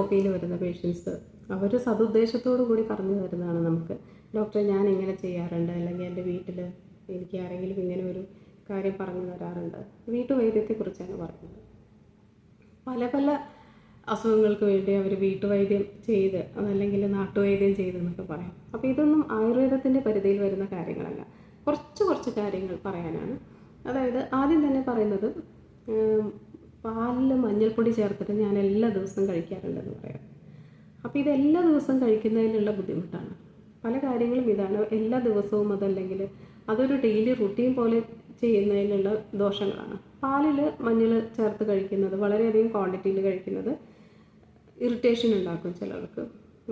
O പിയിൽ വരുന്ന patients അവർ സതുദ്ദേശത്തോടു കൂടി പറഞ്ഞു തരുന്നതാണ് നമുക്ക്. ഡോക്ടറെ ഞാൻ ഇങ്ങനെ ചെയ്യാറുണ്ട്, അല്ലെങ്കിൽ എൻ്റെ വീട്ടിൽ എനിക്ക് ആരെങ്കിലും ഇങ്ങനെ ഒരു കാര്യം പറഞ്ഞു തരാറുണ്ട്. വീട്ടുവൈദ്യത്തെക്കുറിച്ചാണ് പറയുന്നത്. പല പല അസുഖങ്ങൾക്ക് വേണ്ടി അവർ വീട്ടുവൈദ്യം ചെയ്ത് അതല്ലെങ്കിൽ നാട്ടുവൈദ്യം ചെയ്തെന്നൊക്കെ പറയും. അപ്പോൾ ഇതൊന്നും ആയുർവേദത്തിൻ്റെ പരിധിയിൽ വരുന്ന കാര്യങ്ങളല്ല. കുറച്ച് കാര്യങ്ങൾ പറയാനാണ്. അതായത് ആദ്യം തന്നെ പറയുന്നത്, പാലിൽ മഞ്ഞൾപ്പൊടി ചേർത്തിട്ട് ഞാൻ എല്ലാ ദിവസവും കഴിക്കാറുണ്ടെന്ന് പറയാം. അപ്പോൾ ഇത് എല്ലാ ദിവസവും കഴിക്കുന്നതിനുള്ള ബുദ്ധിമുട്ടാണ്. പല കാര്യങ്ങളും ഇതാണ്. എല്ലാ ദിവസവും അതല്ലെങ്കിൽ അതൊരു ഡെയിലി റുട്ടീൻ പോലെ ചെയ്യുന്നതിനുള്ള ദോഷങ്ങളാണ്. പാലിൽ മഞ്ഞൾ ചേർത്ത് കഴിക്കുന്നത്, വളരെയധികം ക്വാണ്ടിറ്റിയിൽ കഴിക്കുന്നത് ഇറിറ്റേഷൻ ഉണ്ടാക്കും. ചിലർക്ക്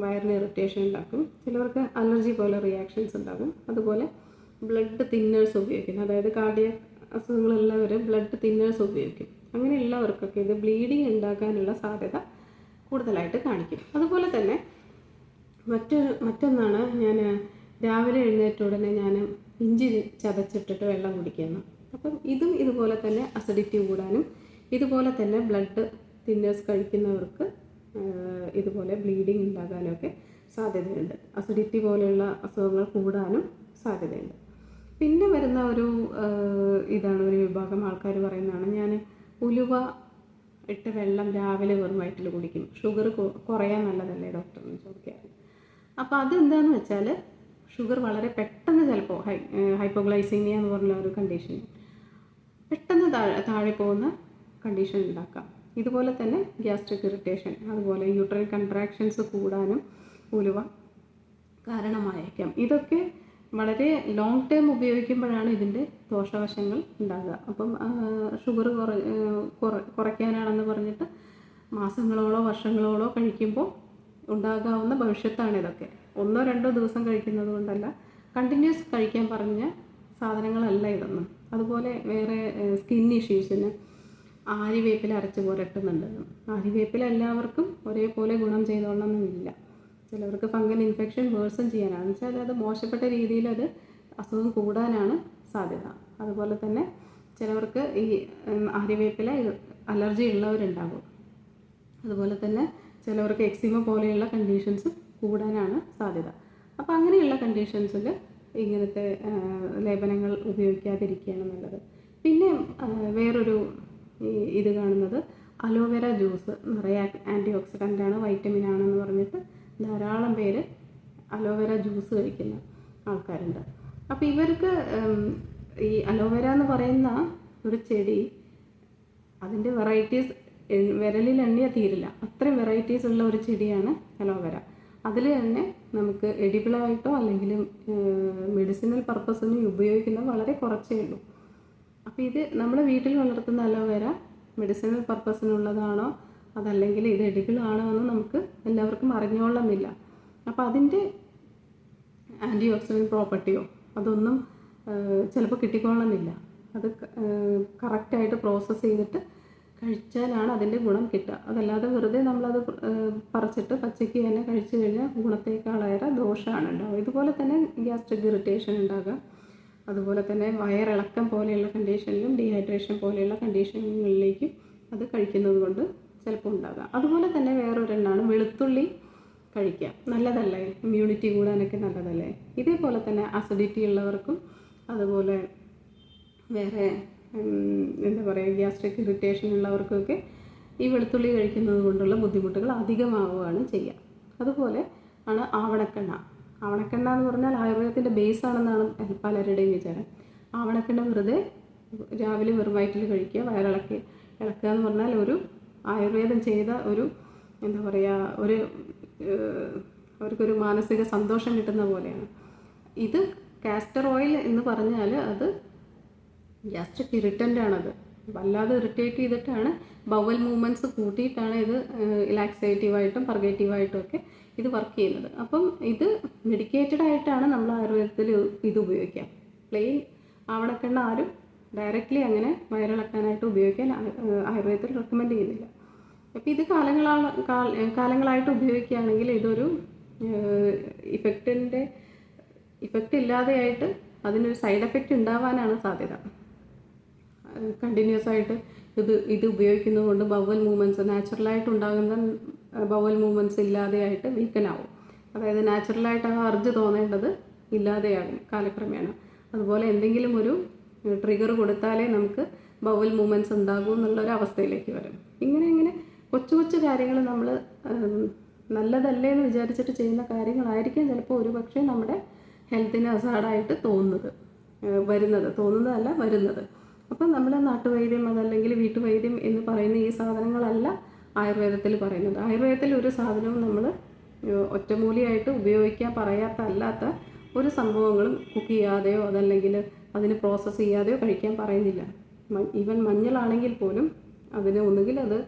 വയറിന് ഇറിറ്റേഷൻ ഉണ്ടാക്കും, ചിലർക്ക് അലർജി പോലെ റിയാക്ഷൻസ് ഉണ്ടാകും. അതുപോലെ ബ്ലഡ് തിന്നേഴ്സ് ഉപയോഗിക്കുന്നത്, അതായത് കാർഡിയക് അസുഖങ്ങളുള്ളവർ ബ്ലഡ് തിന്നേഴ്സ് ഉപയോഗിക്കും. അങ്ങനെയുള്ളവർക്കൊക്കെ ഇത് ബ്ലീഡിങ് ഉണ്ടാക്കാനുള്ള സാധ്യത കൂടുതലായിട്ട് കാണിക്കും. അതുപോലെ തന്നെ മറ്റൊന്നാണ്, ഞാൻ രാവിലെ എഴുന്നേറ്റ ഉടനെ ഞാൻ ഇഞ്ചി ചതച്ചിട്ടിട്ട് വെള്ളം കുടിക്കുന്നു. അപ്പം ഇതും ഇതുപോലെ തന്നെ അസിഡിറ്റി കൂടാനും ഇതുപോലെ തന്നെ ബ്ലഡ് തിന്നേഴ്സ് കഴിക്കുന്നവർക്ക് ഇതുപോലെ ബ്ലീഡിങ് ഉണ്ടാകാനൊക്കെ സാധ്യതയുണ്ട്. അസിഡിറ്റി പോലെയുള്ള അസുഖങ്ങൾ കൂടാനും സാധ്യതയുണ്ട്. പിന്നെ വരുന്ന ഒരു ഇതാണ്, ഒരു വിഭാഗം ആൾക്കാർ പറയുന്നതാണ്, ഞാൻ ഉലുവ ഇട്ട് വെള്ളം രാവിലെ വെറും വയറ്റിൽ കുടിക്കും, ഷുഗർ കുറയാൻ നല്ലതല്ലേ ഡോക്ടർ എന്ന് ചോദിക്കാറ്. അപ്പോൾ അതെന്താണെന്ന് വെച്ചാൽ, ഷുഗർ വളരെ പെട്ടെന്ന് ചിലപ്പോൾ ഹൈപ്പോഗ്ലൈസീമിയ എന്ന് പറഞ്ഞ ഒരു കണ്ടീഷൻ പെട്ടെന്ന് താഴെ പോകുന്ന കണ്ടീഷൻ ഉണ്ടാക്കാം. ഇതുപോലെ തന്നെ ഗ്യാസ്ട്രിക് ഇറിറ്റേഷൻ, അതുപോലെ യൂട്രൈൻ കൺട്രാക്ഷൻസ് കൂടാനും ഉലുവ കാരണമായേക്കാം. ഇതൊക്കെ വളരെ ലോങ് ടേം ഉപയോഗിക്കുമ്പോഴാണ് ഇതിൻ്റെ ദോഷവശങ്ങൾ ഉണ്ടാകുക. അപ്പം ഷുഗർ കുറയ്ക്കാനാണെന്ന് പറഞ്ഞിട്ട് മാസങ്ങളോളോ വർഷങ്ങളോളോ കഴിക്കുമ്പോൾ ഉണ്ടാകാവുന്ന ഭവിഷ്യത്താണ് ഇതൊക്കെ. 1-2 ദിവസം കഴിക്കുന്നത് കൊണ്ടല്ല, കണ്ടിന്യൂസ് കഴിക്കാൻ പറഞ്ഞ സാധനങ്ങളല്ല ഇതൊന്നും. അതുപോലെ വേറെ സ്കിൻ ഇഷ്യൂസിന് ആര്യവേപ്പില അരച്ച് പുരട്ടുന്നുണ്ട്. ആര്യവേപ്പില എല്ലാവർക്കും ഒരേപോലെ ഗുണം ചെയ്തോളണമെന്നില്ല. ചിലവർക്ക് ഫംഗൽ ഇൻഫെക്ഷൻ വേഴ്സൺ ചെയ്യാനാണ് വെച്ചാൽ അത് മോശപ്പെട്ട രീതിയിൽ അത് അസുഖം കൂടാനാണ് സാധ്യത. അതുപോലെ തന്നെ ചിലവർക്ക് ഈ ആര്യവേപ്പില അലർജി ഉള്ളവരുണ്ടാകും. അതുപോലെ തന്നെ ചിലവർക്ക് എക്സിമ പോലെയുള്ള കണ്ടീഷൻസ് കൂടാനാണ് സാധ്യത. അപ്പോൾ അങ്ങനെയുള്ള കണ്ടീഷൻസിൽ ഇങ്ങനത്തെ ലേപനങ്ങൾ ഉപയോഗിക്കാതിരിക്കുകയാണ് നല്ലത്. പിന്നെ വേറൊരു ഇത് കാണുന്നത്, അലോവേര ജ്യൂസ് നിറയെ ആൻറ്റി ഓക്സിഡൻ്റാണ്, വൈറ്റമിൻ ആണെന്ന് പറഞ്ഞിട്ട് ധാരാളം പേര് അലോവേര ജ്യൂസ് കഴിക്കുന്ന ആൾക്കാരുണ്ട്. അപ്പോൾ ഇവർക്ക് ഈ അലോവേര എന്ന് പറയുന്ന ഒരു ചെടി, അതിൻ്റെ വെറൈറ്റീസ് വിരലിൽ എണ്ണിയാൽ തീരില്ല, അത്രയും വെറൈറ്റീസ് ഉള്ള ഒരു ചെടിയാണ് അലോവേര. അതിൽ തന്നെ നമുക്ക് എഡിബിളായിട്ടോ അല്ലെങ്കിൽ മെഡിസിനൽ പർപ്പസിന് ഉപയോഗിക്കുന്നത് വളരെ കുറച്ചേ ഉള്ളൂ. അപ്പോൾ ഇത് നമ്മുടെ വീട്ടിൽ വളർത്തുന്ന അലോവേര മെഡിസിനൽ പർപ്പസിനുള്ളതാണോ അതല്ലെങ്കിൽ ഇത് എഡിബിൾ ആണോ എന്ന് നമുക്ക് എല്ലാവർക്കും അറിഞ്ഞോളന്നില്ല. അപ്പോൾ അതിൻ്റെ ആൻറ്റി ഓക്സിഡൻറ്റ് പ്രോപ്പർട്ടിയോ അതൊന്നും ചിലപ്പോൾ കിട്ടിക്കൊള്ളണമെന്നില്ല. അത് കറക്റ്റായിട്ട് പ്രോസസ്സ് ചെയ്തിട്ട് കഴിച്ചാലാണ് അതിൻ്റെ ഗുണം കിട്ടുക. അതല്ലാതെ വെറുതെ നമ്മളത് പറിച്ചിട്ട് പച്ചയ്ക്ക് തന്നെ കഴിച്ചു കഴിഞ്ഞാൽ ഗുണത്തേക്കാളേറെ ദോഷമാണ് ഉണ്ടാവുക. ഇതുപോലെ തന്നെ ഗ്യാസ്ട്രിക് ഇറിറ്റേഷൻ ഉണ്ടാകുക, അതുപോലെ തന്നെ വയറിളക്കം പോലെയുള്ള കണ്ടീഷനിലും ഡീഹൈഡ്രേഷൻ പോലെയുള്ള കണ്ടീഷനുകളിലേക്കും അത് കഴിക്കുന്നത് കൊണ്ട് ചിലപ്പോൾ ഉണ്ടാകാം. അതുപോലെ തന്നെ വേറൊരെണ്ണമാണ് വെളുത്തുള്ളി കഴിക്കുക. നല്ലതല്ലേ, ഇമ്മ്യൂണിറ്റി കൂടാനൊക്കെ നല്ലതല്ലേ. ഇതേപോലെ തന്നെ അസിഡിറ്റി ഉള്ളവർക്കും അതുപോലെ വേറെ എന്താ പറയുക ഗ്യാസ്ട്രിക് ഇറിറ്റേഷൻ ഉള്ളവർക്കൊക്കെ ഈ വെളുത്തുള്ളി കഴിക്കുന്നത് കൊണ്ടുള്ള ബുദ്ധിമുട്ടുകൾ അധികമാവുകയാണ് ചെയ്യുക. അതുപോലെ ആണ് ആവണക്കെണ്ണ. ആവണക്കെണ്ണ എന്ന് പറഞ്ഞാൽ ആയുർവേദത്തിൻ്റെ ബേസ് ആണെന്നാണ് പലരുടെയും വിചാരം. ആവണക്കെണ്ണ വെറുതെ രാവിലെ വെറും വയറ്റിൽ കഴിക്കുക, വയറിളക്കുക എന്ന് പറഞ്ഞാൽ ഒരു ആയുർവേദം ചെയ്ത ഒരു എന്താ പറയുക അവർക്കൊരു മാനസിക സന്തോഷം കിട്ടുന്ന പോലെയാണ്. ഇത് കാസ്റ്റർ ഓയിൽ എന്ന് പറഞ്ഞാൽ അത് ഗ്യാസ്ട്രിക് ഇറിറ്റൻ്റ് ആണത്. വല്ലാതെ ഇറിറ്റേറ്റ് ചെയ്തിട്ടാണ്, ബവൽ മൂവ്മെൻറ്റ്സ് കൂട്ടിയിട്ടാണ് ഇത് ലാക്സേറ്റീവായിട്ടും പർഗേറ്റീവായിട്ടും ഒക്കെ ഇത് വർക്ക് ചെയ്യുന്നത്. അപ്പം ഇത് മെഡിക്കേറ്റഡ് ആയിട്ടാണ് നമ്മൾ ആയുർവേദത്തിൽ ഇത് ഉപയോഗിക്കാം. പ്ലെയിൻ ആവണക്കെണ്ണ ആരും ഡയറക്റ്റ്ലി അങ്ങനെ വയറിളക്കാനായിട്ട് ഉപയോഗിക്കാൻ ആയുർവേദത്തിൽ റെക്കമെൻഡ് ചെയ്യുന്നില്ല. അപ്പോൾ ഇത് കാലങ്ങളായിട്ട് ഉപയോഗിക്കുകയാണെങ്കിൽ ഇതൊരു ഇഫക്റ്റ് ഇല്ലാതെയായിട്ട് അതിനൊരു സൈഡ് എഫക്റ്റ് ഉണ്ടാവാനാണ് സാധ്യത. കണ്ടിന്യൂസ് ആയിട്ട് ഇത് ഉപയോഗിക്കുന്നത് കൊണ്ട് ബവൽ മൂവ്മെൻറ്റ്സ് നാച്ചുറലായിട്ട് ഉണ്ടാകുന്ന ബവൽ മൂവ്മെൻറ്റ്സ് ഇല്ലാതെയായിട്ട് വീക്കനാവും. അതായത് നാച്ചുറലായിട്ട് ആ അർജ് തോന്നേണ്ടത് ഇല്ലാതെയാകും കാലക്രമേണ. അതുപോലെ എന്തെങ്കിലും ഒരു ട്രിഗർ കൊടുത്താലേ നമുക്ക് ബവൽ മൂവ്മെൻറ്റ്സ് ഉണ്ടാകും എന്നുള്ളൊരു അവസ്ഥയിലേക്ക് വരും. ഇങ്ങനെ കൊച്ചു കൊച്ചു കാര്യങ്ങൾ നമ്മൾ നല്ലതല്ലേ എന്ന് വിചാരിച്ചിട്ട് ചെയ്യുന്ന കാര്യങ്ങളായിരിക്കും ചിലപ്പോൾ ഒരു പക്ഷേ നമ്മുടെ ഹെൽത്തിന് അസാഡായിട്ട് വരുന്നത്. അപ്പം നമ്മൾ നാട്ടുവൈദ്യം അതല്ലെങ്കിൽ വീട്ടുവൈദ്യം എന്ന് പറയുന്ന ഈ സാധനങ്ങളല്ല ആയുർവേദത്തിൽ പറയുന്നത്. ആയുർവേദത്തിൽ ഒരു സാധനവും നമ്മൾ ഒറ്റമൂലിയായിട്ട് ഉപയോഗിക്കാൻ അല്ലാത്ത ഒരു സംഭവങ്ങളും കുക്ക് ചെയ്യാതെയോ അതല്ലെങ്കിൽ അതിന് പ്രോസസ്സ് ചെയ്യാതെയോ കഴിക്കാൻ പറയുന്നില്ല. ഈവൻ മഞ്ഞളാണെങ്കിൽ പോലും അതിന് ഒന്നുകിൽ അത്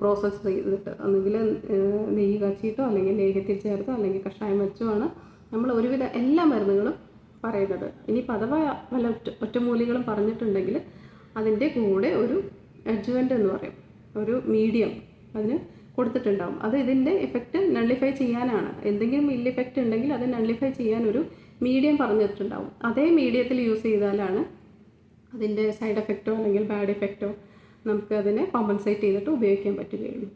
പ്രോസസ്സ് ചെയ്തിട്ട് ഒന്നുകിൽ നെയ്യ് കാച്ചിയിട്ടോ അല്ലെങ്കിൽ ലേഹ്യത്തിൽ ചേർത്തോ അല്ലെങ്കിൽ കഷായം വെച്ചോ ആണ് നമ്മൾ ഒരുവിധ എല്ലാ മരുന്നുകളും പറയുന്നത്. ഇനിയിപ്പോൾ അഥവാ വല്ല ഒറ്റമൂലികളും പറഞ്ഞിട്ടുണ്ടെങ്കിൽ അതിൻ്റെ കൂടെ ഒരു അഡ്ജുവൻ്റ് എന്ന് പറയും, ഒരു മീഡിയം അതിന് കൊടുത്തിട്ടുണ്ടാവും. അത് ഇതിൻ്റെ എഫക്റ്റ് നള്ളിഫൈ ചെയ്യാനാണ്. എന്തെങ്കിലും ഇല്ല എഫക്റ്റ് ഉണ്ടെങ്കിൽ അത് നള്ളിഫൈ ചെയ്യാൻ ഒരു മീഡിയം പറഞ്ഞിട്ടുണ്ടാവും. അതേ മീഡിയത്തിൽ യൂസ് ചെയ്താലാണ് അതിൻ്റെ സൈഡ് എഫക്റ്റോ അല്ലെങ്കിൽ ബാഡ് എഫക്റ്റോ നമുക്ക് അതിനെ കോമ്പൻസേറ്റ് ചെയ്തിട്ട് ഉപയോഗിക്കാൻ പറ്റുകയുള്ളൂ.